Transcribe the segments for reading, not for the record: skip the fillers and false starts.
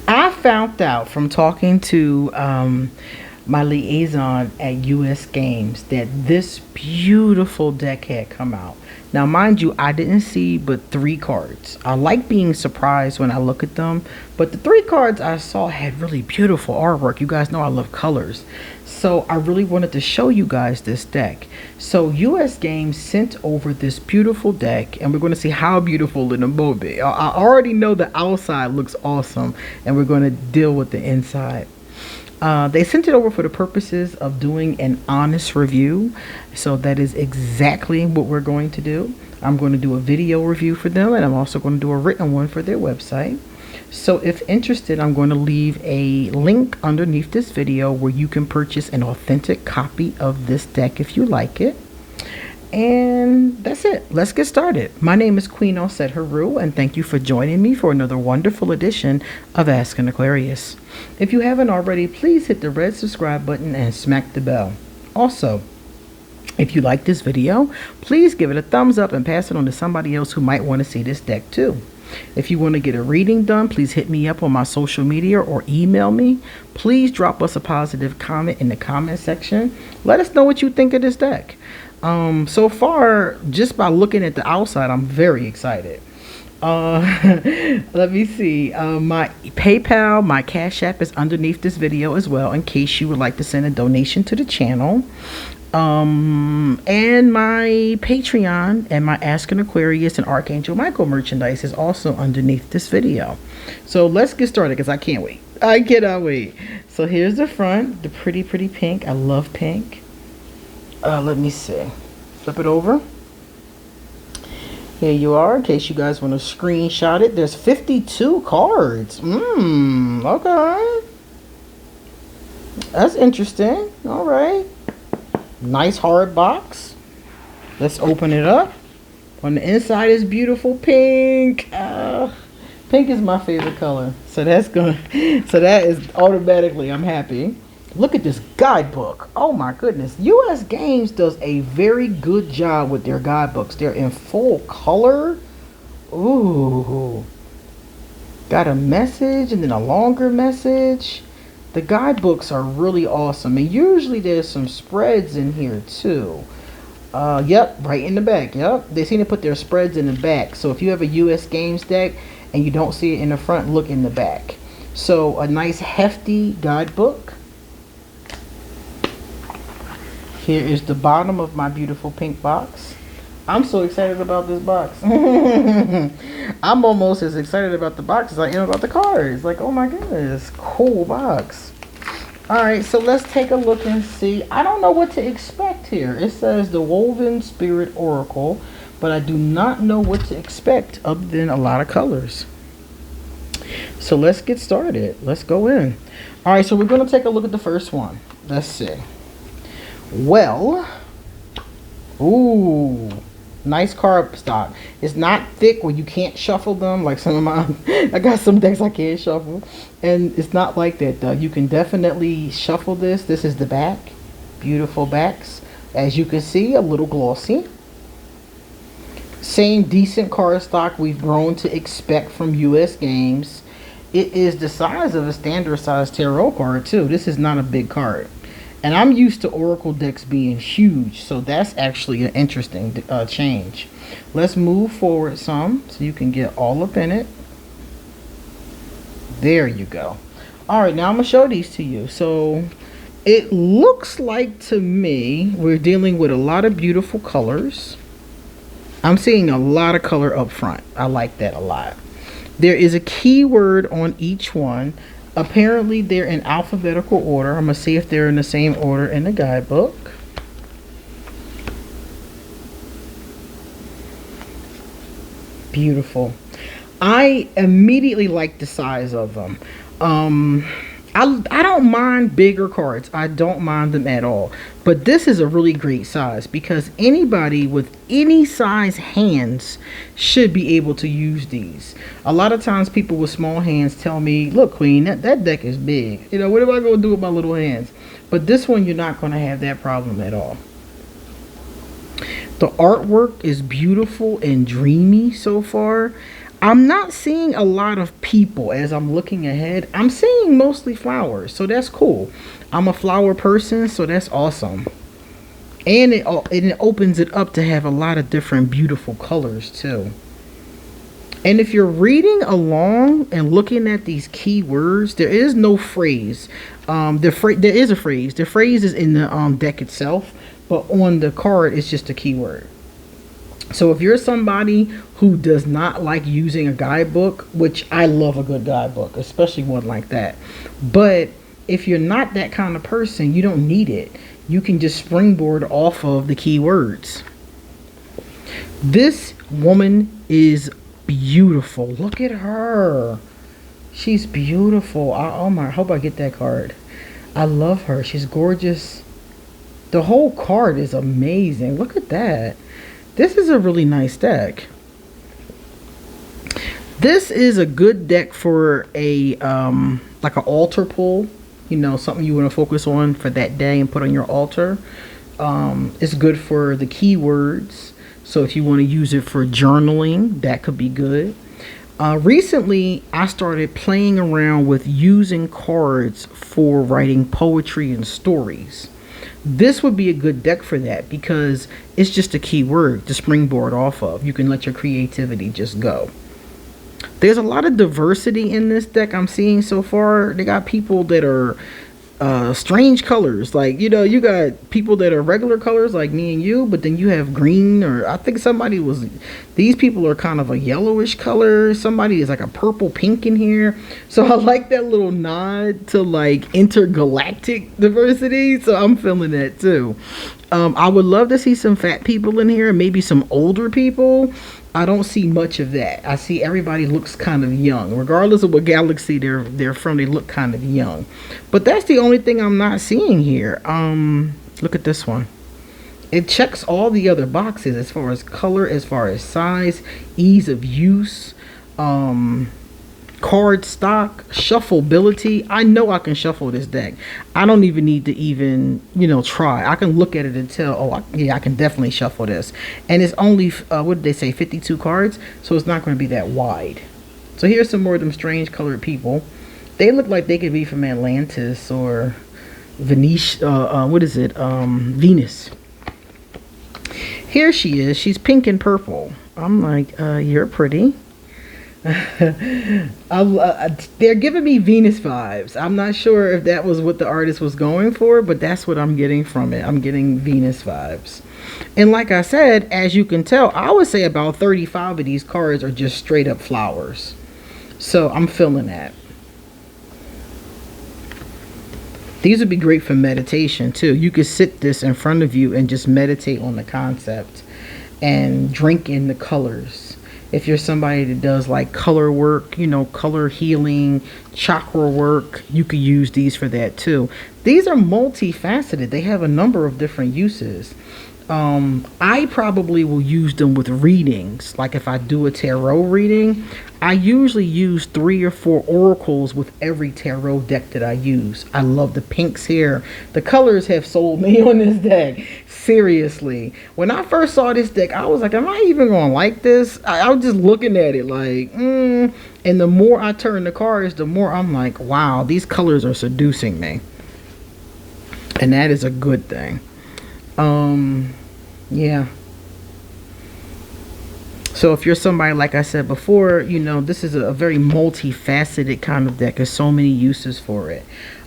I found out from talking to my liaison at US Games that this beautiful deck had come out. Now, mind you, I didn't see but 3 cards. I like being surprised when I look at them, but the 3 cards I saw had really beautiful artwork. You guys know I love colors. So I really wanted to show you guys this deck. So US Games sent over this beautiful deck, and we're going to see how beautiful in a moment. I already know the outside looks awesome, and we're going to deal with the inside. They sent it over for the purposes of doing an honest review. So that is exactly what we're going to do. I'm going to do a video review for them, and I'm also going to do a written one for their website. So if interested, I'm going to leave a link underneath this video where you can purchase an authentic copy of this deck if you like it. And that's it. Let's get started. My name is QueenAusetHeru, and thank you for joining me for another wonderful edition of Ask an Aquarius. If you haven't already, please hit the red subscribe button and smack the bell. Also, if you like this video, please give it a thumbs up and pass it on to somebody else who might want to see this deck too. If you want to get a reading done, please hit me up on my social media or email me. Please drop us a positive comment in the comment section. Let us know what you think of this deck. So far, just by looking at the outside, I'm very excited. Let me see. My PayPal, my Cash App is underneath this video as well, in case you would like to send a donation to the channel. And my Patreon and my Ask an Aquarius and ArchAngel Michael merchandise is also underneath this video. So let's get started because I can't wait. I cannot wait. So here's the front, the pretty pink. I love pink. Let me see. Flip it over. Here you are, in case you guys want to screenshot it. There's 52 cards. Okay. That's interesting. All right. Nice hard box. Let's open it up. On the inside is beautiful pink. Pink is my favorite color. So that is automatically, I'm happy. Look at this guidebook. Oh my goodness. US Games does a very good job with their guidebooks. They're in full color. Ooh. Got a message and then a longer message. The guidebooks are really awesome. And usually there's some spreads in here too. Yep, right in the back. Yep. They seem to put their spreads in the back. So if you have a US Games deck and you don't see it in the front, look in the back. So a nice hefty guidebook. Here is the bottom of my beautiful pink box. I'm so excited about this box. I'm almost as excited about the box as I am about the cards. Like, oh my goodness, cool box. Alright, so let's take a look and see. I don't know what to expect here. It says the Woven Spirit Oracle, but I do not know what to expect other than a lot of colors. So let's get started. Let's go in. Alright, so we're going to take a look at the first one. Let's see. Well, ooh, nice card stock. It's not thick where you can't shuffle them like some of mine. I got some decks I can't shuffle, and it's not like that though. You can definitely shuffle this. This is the back. Beautiful backs. As you can see, a little glossy. Same decent card stock we've grown to expect from US Games. It is the size of a standard size tarot card too. This is not a big card. And I'm used to Oracle decks being huge, so that's actually an interesting change. Let's move forward some so you can get all up in it. There you go. All right, now I'm going to show these to you. So it looks like to me we're dealing with a lot of beautiful colors. I'm seeing a lot of color up front. I like that a lot. There is a keyword on each one. Apparently they're in alphabetical order. I'm going to see if they're in the same order in the guidebook. Beautiful. I immediately like the size of them. I don't mind bigger cards. I don't mind them at all. But this is a really great size because anybody with any size hands should be able to use these. A lot of times people with small hands tell me, look, Queen, that deck is big. You know, what am I going to do with my little hands? But this one, you're not going to have that problem at all. The artwork is beautiful and dreamy so far. I'm not seeing a lot of people as I'm looking ahead. I'm seeing mostly flowers, so that's cool. I'm a flower person, so that's awesome. And it opens it up to have a lot of different beautiful colors too. And if you're reading along and looking at these keywords, there is no phrase. There is a phrase. The phrase is in the deck itself, but on the card it's just a keyword. So if you're somebody who does not like using a guidebook, which I love a good guidebook, especially one like that, but if you're not that kind of person, you don't need it. You can just springboard off of the keywords. This woman is beautiful. Look at her. She's beautiful. Oh my, I hope I get that card. I love her. She's gorgeous. The whole card is amazing. Look at that. This is a really nice deck. This is a good deck for a like an altar pull. You know, something you want to focus on for that day and put on your altar. It's good for the keywords. So if you want to use it for journaling, that could be good. Recently, I started playing around with using cards for writing poetry and stories. This would be a good deck for that because it's just a keyword to springboard off of. You can let your creativity just go. There's a lot of diversity in this deck I'm seeing so far. They got people that are strange colors, like, you know, you got people that are regular colors like me and you, but then you have green, or I think somebody was, these people are kind of a yellowish color. Somebody is like a purple pink in here. So I like that little nod to like intergalactic diversity, so I'm feeling that too. I would love to see some fat people in here, maybe some older people. I don't see much of that. I see everybody looks kind of young. Regardless of what galaxy they're from, they look kind of young. But that's the only thing I'm not seeing here. Look at this one. It checks all the other boxes as far as color, as far as size, ease of use, card stock, shuffleability. I know I can shuffle this deck. I don't even need to even, you know, try. I can look at it and tell, oh, yeah, I can definitely shuffle this. And it's only, what did they say, 52 cards? So it's not going to be that wide. So here's some more of them strange colored people. They look like they could be from Atlantis or Venus. What is it? Venus. Here she is. She's pink and purple. I'm like, you're pretty. They're giving me Venus vibes. I'm not sure if that was what the artist was going for, but that's what I'm getting from it. I'm getting Venus vibes. And like I said, as you can tell, I would say about 35 of these cards are just straight up flowers. So I'm feeling that. These would be great for meditation too. You could sit this in front of you and just meditate on the concept and drink in the colors. If you're somebody that does like color work, you know, color healing, chakra work, you could use these for that too. These are multifaceted. They have a number of different uses. I probably will use them with readings. Like if I do a tarot reading, I usually use 3 or 4 oracles with every tarot deck that I use. I love the pinks here. The colors have sold me on this deck. Seriously. When I first saw this deck, I was like, am I even going to like this? I was just looking at it like, And the more I turn the cards, the more I'm like, wow, these colors are seducing me. And that is a good thing. Yeah. So if you're somebody, like I said before, you know, this is a very multifaceted kind of deck. There's so many uses for it.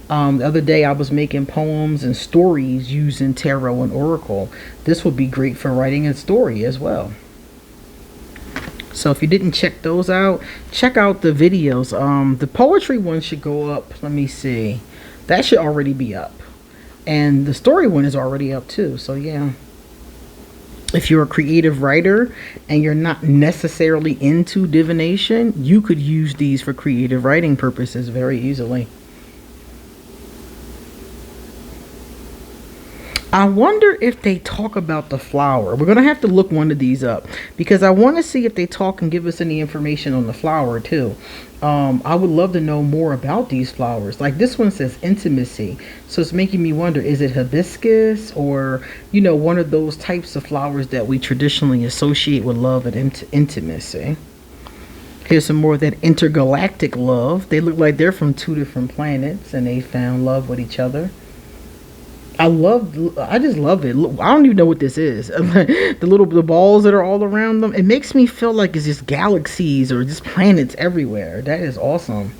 The other day I was making poems and stories using tarot and oracle. This would be great for writing a story as well. So if you didn't check those out, check out the videos. The poetry one should go up. Let me see. That should already be up. And the story one is already up too. So yeah. If you're a creative writer and you're not necessarily into divination, you could use these for creative writing purposes very easily. I wonder if they talk about the flower. We're going to have to look one of these up because I want to see if they talk and give us any information on the flower too. I would love to know more about these flowers. Like this one says intimacy. So it's making me wonder, is it hibiscus or, you know, one of those types of flowers that we traditionally associate with love and intimacy? Here's some more of that intergalactic love. They look like they're from 2 different planets and they found love with each other. I just love it. Look, I don't even know what this is. The balls that are all around them. It makes me feel like it's just galaxies or just planets everywhere. That is awesome.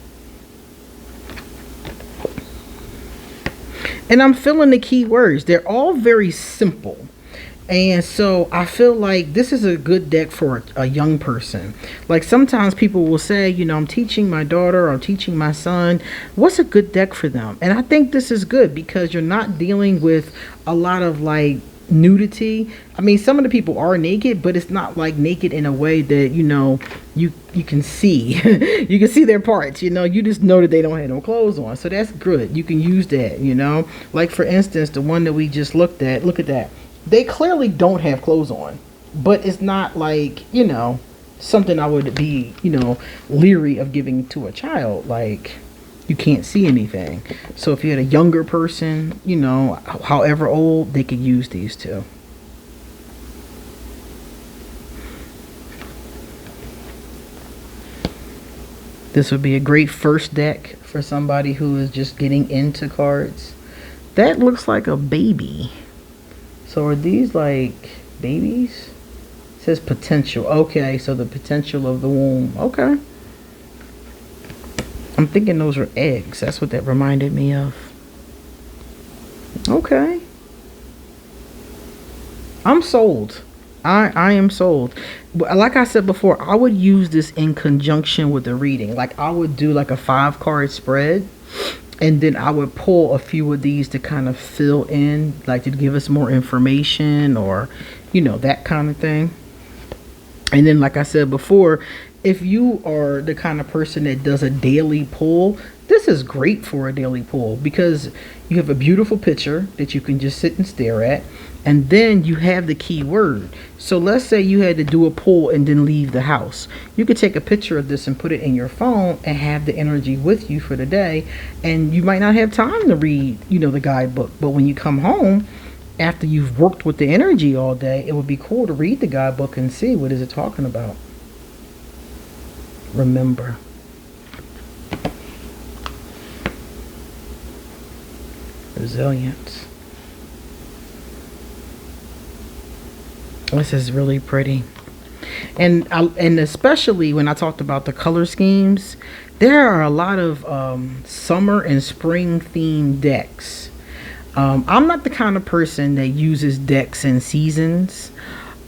And I'm feeling the key words. They're all very simple. And so I feel like this is a good deck for a young person. Like sometimes people will say, you know, I'm teaching my daughter or I'm teaching my son. What's a good deck for them? And I think this is good because you're not dealing with a lot of like nudity. I mean, some of the people are naked, but it's not like naked in a way that, you know, you can see. You can see their parts, you know. You just know that they don't have no clothes on. So that's good. You can use that, you know. Like for instance, the one that we just looked at, look at that. They clearly don't have clothes on, but it's not like, you know, something I would be, you know, leery of giving to a child. Like, you can't see anything. So if you had a younger person, you know, however old, they could use these two. This would be a great first deck for somebody who is just getting into cards. That looks like a baby. So are these like babies? It says potential. Okay, so the potential of the womb. Okay. I'm thinking those are eggs. That's what that reminded me of. Okay. I'm sold. I am sold. Like I said before, I would use this in conjunction with the reading. Like I would do like a 5-card spread. And then I would pull a few of these to kind of fill in, like to give us more information or, you know, that kind of thing. And then, like I said before, if you are the kind of person that does a daily pull, this is great for a daily pull because you have a beautiful picture that you can just sit and stare at. And then you have the key word. So let's say you had to do a pull and then leave the house. You could take a picture of this and put it in your phone and have the energy with you for the day. And you might not have time to read, you know, the guidebook. But when you come home, after you've worked with the energy all day, it would be cool to read the guidebook and see what is it talking about. Remember. Resilience. This is really pretty. And especially when I talked about the color schemes, there are a lot of summer and spring themed decks. I'm not the kind of person that uses decks in seasons.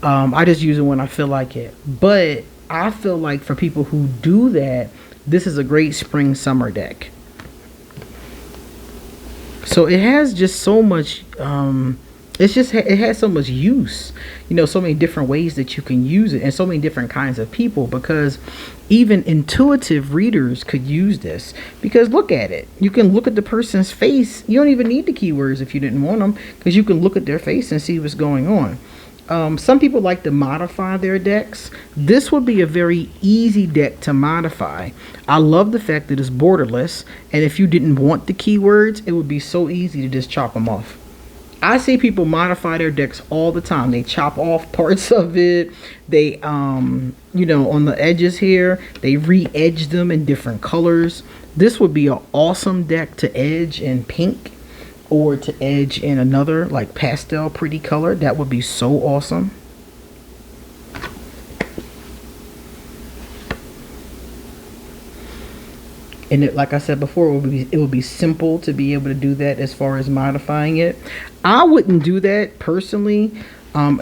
I just use it when I feel like it. But I feel like for people who do that, this is a great spring summer deck. So it has just so much it has so much use, you know, so many different ways that you can use it and so many different kinds of people, because even intuitive readers could use this. Because look at it, you can look at the person's face. You don't even need the keywords if you didn't want them, because you can look at their face and see what's going on. Some people like to modify their decks. This would be a very easy deck to modify. I love the fact that it's borderless, and if you didn't want the keywords, it would be so easy to just chop them off. I see people modify their decks all the time. They chop off parts of it. They, you know, on the edges here, they re-edge them in different colors. This would be an awesome deck to edge in pink or to edge in another like pastel pretty color. That would be so awesome. And it, like I said before, it would be simple to be able to do that as far as modifying it. I wouldn't do that personally.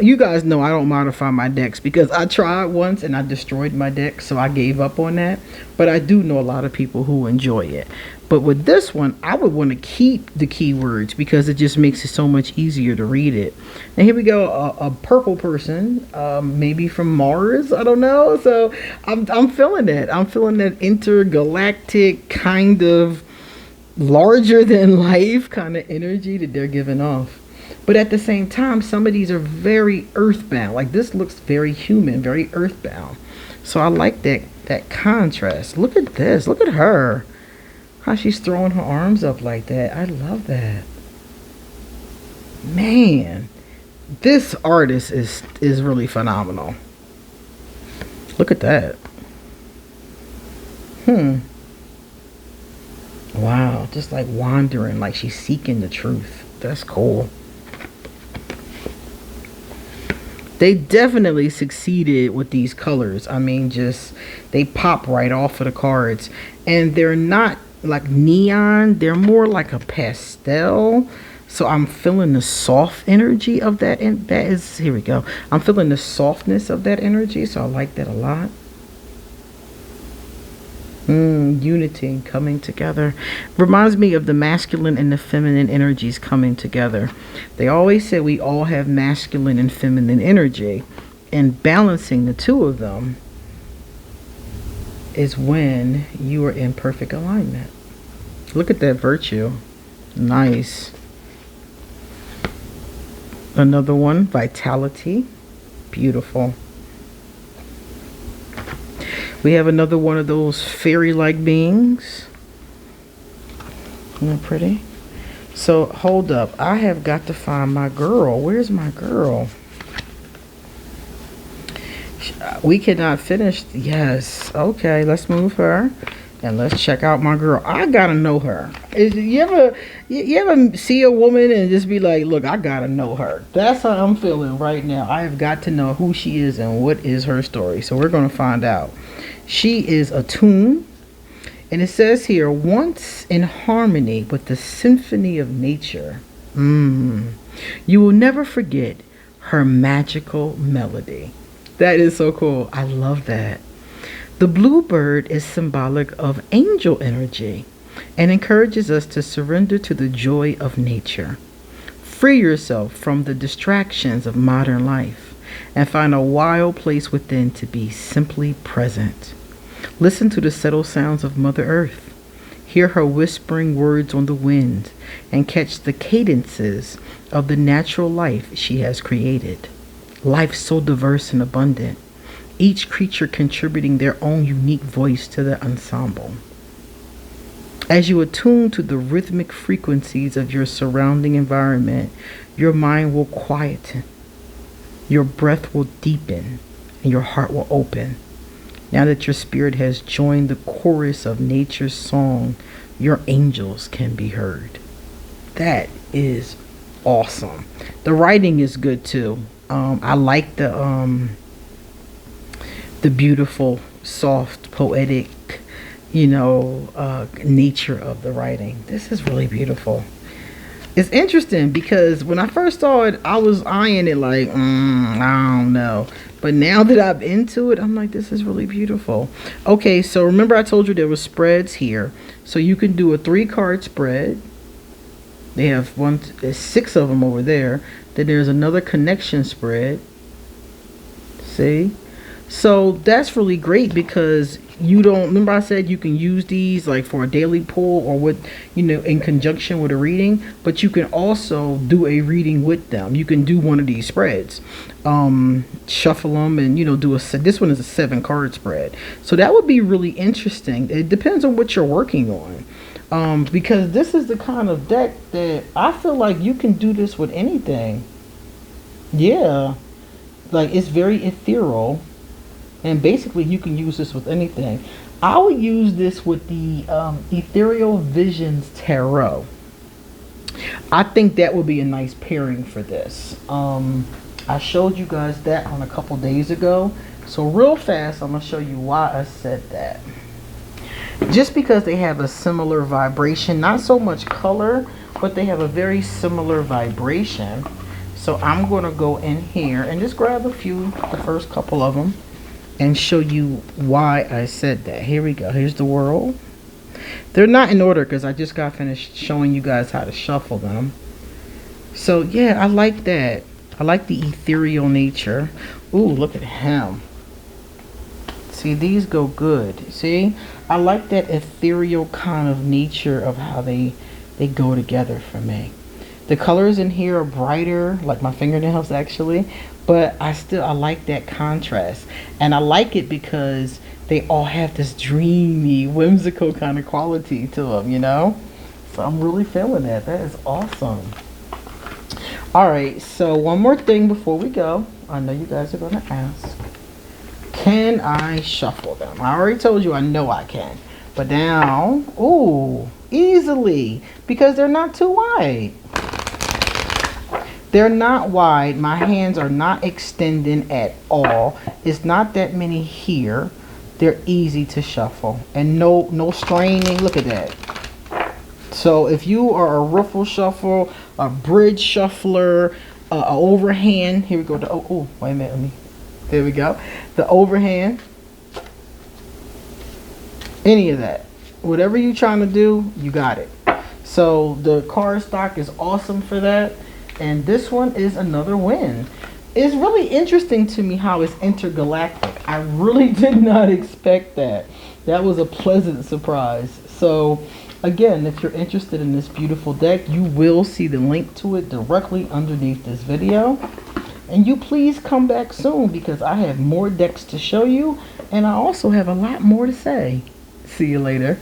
You guys know I don't modify my decks because I tried once and I destroyed my deck, so I gave up on that. But I do know a lot of people who enjoy it. But with this one, I would want to keep the keywords because it just makes it so much easier to read it. And here we go, a purple person, maybe from Mars, I don't know. So I'm feeling that. I'm feeling that intergalactic kind of larger than life kind of energy that they're giving off. But at the same time, some of these are very earthbound. Like this looks very human, very earthbound. So I like that contrast. Look at this. Look at her. How she's throwing her arms up like that. I love that. Man, this artist is really phenomenal. Look at that. Wow, just like wandering, like she's seeking the truth. That's cool. They definitely succeeded with these colors. I mean, just they pop right off of the cards. And they're not like neon, they're more like a pastel. So I'm feeling the soft energy of that. And that is, here we go. I'm feeling the softness of that energy. So I like that a lot. Unity, coming together. Reminds me of the masculine and the feminine energies coming together. They always say we all have masculine and feminine energy, and balancing the two of them is when you are in perfect alignment. Look at that virtue. Nice. Another one, vitality. Beautiful. We have another one of those fairy-like beings. Isn't that pretty? So, hold up. I have got to find my girl. Where's my girl? We cannot finish. Yes. Okay, let's move her. And let's check out my girl. I gotta know her. You ever see a woman and just be like, look, I gotta know her. That's how I'm feeling right now. I have got to know who she is and what is her story. So we're gonna find out. She is attuned, and it says here, once in harmony with the symphony of nature. You will never forget her magical melody. That is so cool. I love that. The bluebird is symbolic of angel energy and encourages us to surrender to the joy of nature. Free yourself from the distractions of modern life and find a wild place within to be simply present. Listen to the subtle sounds of Mother Earth. Hear her whispering words on the wind and catch the cadences of the natural life she has created. Life so diverse and abundant, each creature contributing their own unique voice to the ensemble. As you attune to the rhythmic frequencies of your surrounding environment, your mind will quieten, your breath will deepen, and your heart will open. Now that your spirit has joined the chorus of nature's song, your angels can be heard. That is awesome. The writing is good too. I like the beautiful, soft, poetic, nature of the writing. This is really beautiful. It's interesting because when I first saw it, I was eyeing it like, I don't know. But now that I'm into it, I'm like, this is really beautiful. Okay, so remember I told you there were spreads here. So you can do a 3-card spread. They have there's 6 of them over there. Then there's another connection spread. See? So that's really great because you don't, remember I said you can use these like for a daily pull or with, in conjunction with a reading, but you can also do a reading with them. You can do one of these spreads, shuffle them and, do this one is a 7-card spread. So that would be really interesting. It depends on what you're working on. Because this is the kind of deck that I feel like you can do this with anything. Yeah. Like it's very ethereal. And basically you can use this with anything. I would use this with the Ethereal Visions Tarot. I think that would be a nice pairing for this. I showed you guys that on a couple days ago. So real fast, I'm going to show you why I said that. Just because they have a similar vibration, not so much color, but they have a very similar vibration. So I'm going to go in here and just grab a few, the first couple of them, and show you why I said that. Here we go. Here's the World. They're not in order because I just got finished showing you guys how to shuffle them. So yeah, I like that. I like the ethereal nature. Ooh, look at him. See, these go good. See, I like that ethereal kind of nature of how they go together for me. The colors in here are brighter, like my fingernails actually, but I like that contrast. And I like it because they all have this dreamy, whimsical kind of quality to them, So I'm really feeling that. That is awesome. All right, so one more thing before we go. I know you guys are going to ask, can I shuffle them? I already told you I know I can. But down, ooh, easily, because they're not too wide. They're not wide. My hands are not extending at all. It's not that many here. They're easy to shuffle and no straining. Look at that. So if you are a ruffle shuffle, a bridge shuffler, a overhand, here we go. Oh, wait a minute. There we go. The overhand. Any of that. Whatever you're trying to do, you got it. So the cardstock is awesome for that. And this one is another win. It's really interesting to me how it's intergalactic. I really did not expect that. That was a pleasant surprise. So again, if you're interested in this beautiful deck, you will see the link to it directly underneath this video. And you please come back soon because I have more decks to show you and I also have a lot more to say. See you later.